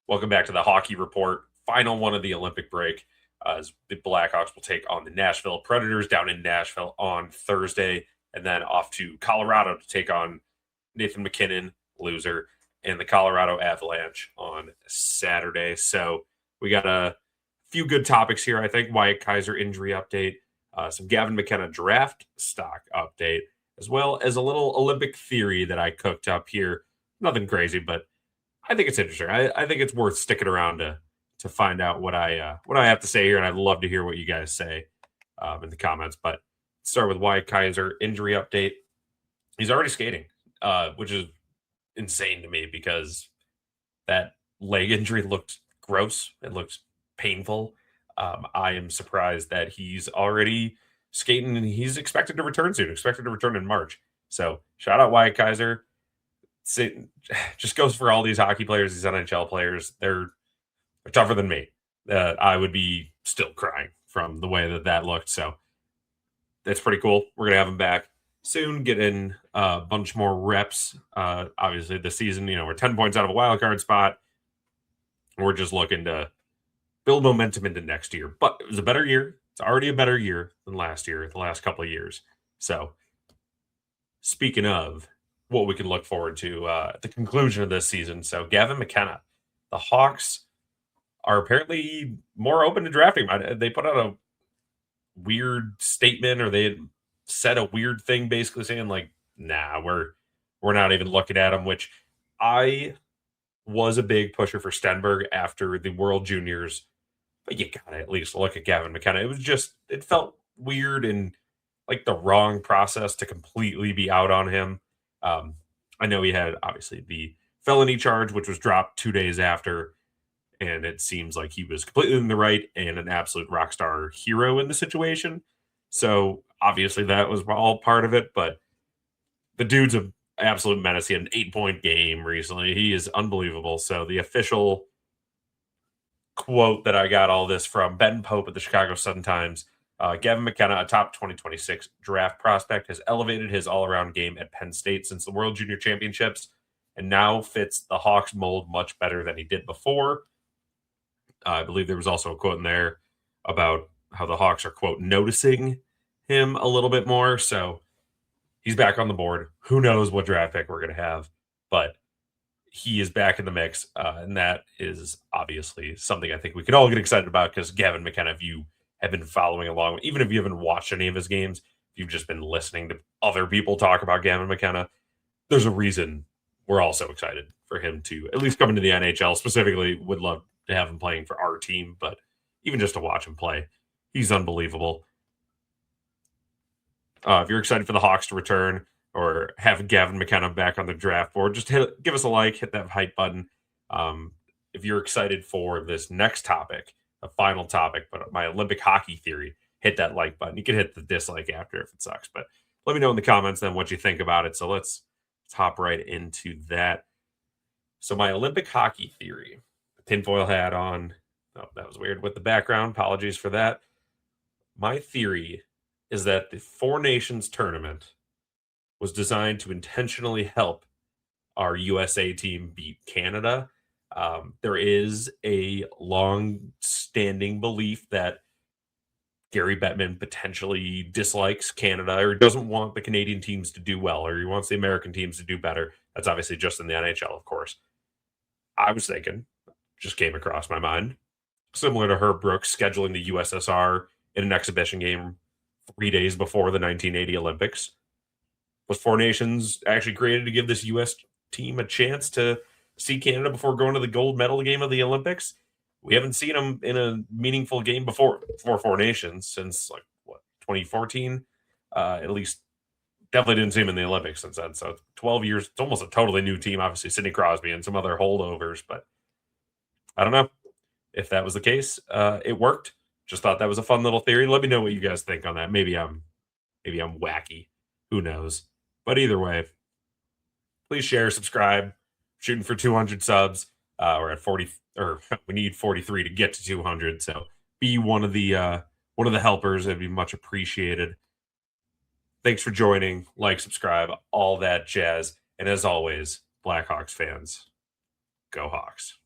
Welcome back to the Hockey Report, final one of the Olympic break. As the Blackhawks will take on the Nashville Predators down in Nashville on Thursday, and then off to Colorado to take on Nathan McKinnon, loser, and the Colorado Avalanche on Saturday. So we got a few good topics here. I think Wyatt Kaiser injury update, some Gavin McKenna draft stock update, as well as a little Olympic theory that I cooked up here. Nothing crazy, but I think it's interesting. I think it's worth sticking around to find out what I have to say here, and I'd love to hear what you guys say in the comments. But let's start with Wyatt Kaiser injury update. He's already skating, which is insane to me because that leg injury looked gross. It looked painful. I am surprised that he's already skating and he's expected to return soon. Expected to return in March. So shout out Wyatt Kaiser. Just goes for all these hockey players, these NHL players. They're tougher than me. I would be still crying from the way that looked. So that's pretty cool. We're gonna have him back soon. Get in a bunch more reps. Obviously, this season, we're 10 points out of a wild card spot. We're just looking to build momentum into next year. But it was a better year. It's already a better year than last year, the last couple of years. So speaking of what we can look forward to at the conclusion of this season. So Gavin McKenna, the Hawks are apparently more open to drafting him. They put out a weird statement, or they had said a weird thing, basically saying like, "Nah, we're not even looking at him." Which I was a big pusher for Stenberg after the World Juniors, but you gotta at least look at Gavin McKenna. It felt weird and like the wrong process to completely be out on him. I know he had obviously the felony charge, which was dropped 2 days after, and it seems like he was completely in the right and an absolute rock star hero in the situation. So obviously that was all part of it, but the dude's an absolute menace. He had an 8-point game recently. He is unbelievable. So the official quote that I got all this from Ben Pope at the Chicago Sun-Times. Gavin McKenna, a top 2026 draft prospect, has elevated his all-around game at Penn State since the World Junior Championships and now fits the Hawks mold much better than he did before. I believe there was also a quote in there about how the Hawks are, quote, noticing him a little bit more. So he's back on the board. Who knows what draft pick we're going to have, but he is back in the mix. And that is obviously something I think we could all get excited about because Gavin McKenna, if you have been following along, even if you haven't watched any of his games, if you've just been listening to other people talk about Gavin McKenna, there's a reason we're all so excited for him to at least come into the NHL. Specifically, would love to have him playing for our team, but even just to watch him play, he's unbelievable. If you're excited for the Hawks to return or have Gavin McKenna back on the draft board, just give us a like, hit that hype button. If you're excited for this next topic, the final topic, but my Olympic hockey theory, hit that like button. You can hit the dislike after if it sucks, but let me know in the comments then what you think about it. So let's hop right into that. So my Olympic hockey theory, tinfoil hat on. Oh, that was weird with the background. Apologies for that. My theory is that the Four Nations tournament was designed to intentionally help our USA team beat Canada. There is a long-standing belief that Gary Bettman potentially dislikes Canada or doesn't want the Canadian teams to do well, or he wants the American teams to do better. That's obviously just in the NHL, of course. I was thinking, just came across my mind, similar to Herb Brooks scheduling the USSR in an exhibition game 3 days before the 1980 Olympics. Was Four Nations actually created to give this U.S. team a chance to see Canada before going to the gold medal game of the Olympics? We haven't seen them in a meaningful game before for Four Nations since 2014. At least definitely didn't see him in the Olympics since then. So 12 years, it's almost a totally new team. Obviously, Sidney Crosby and some other holdovers, but I don't know if that was the case. It worked. Just thought that was a fun little theory. Let me know what you guys think on that. Maybe I'm wacky. Who knows? But either way, please share, subscribe. Shooting for 200 subs. We're at 40, or we need 43 to get to 200. So be one of the helpers. It'd be much appreciated. Thanks for joining. Like, subscribe, all that jazz. And as always, Blackhawks fans, go Hawks.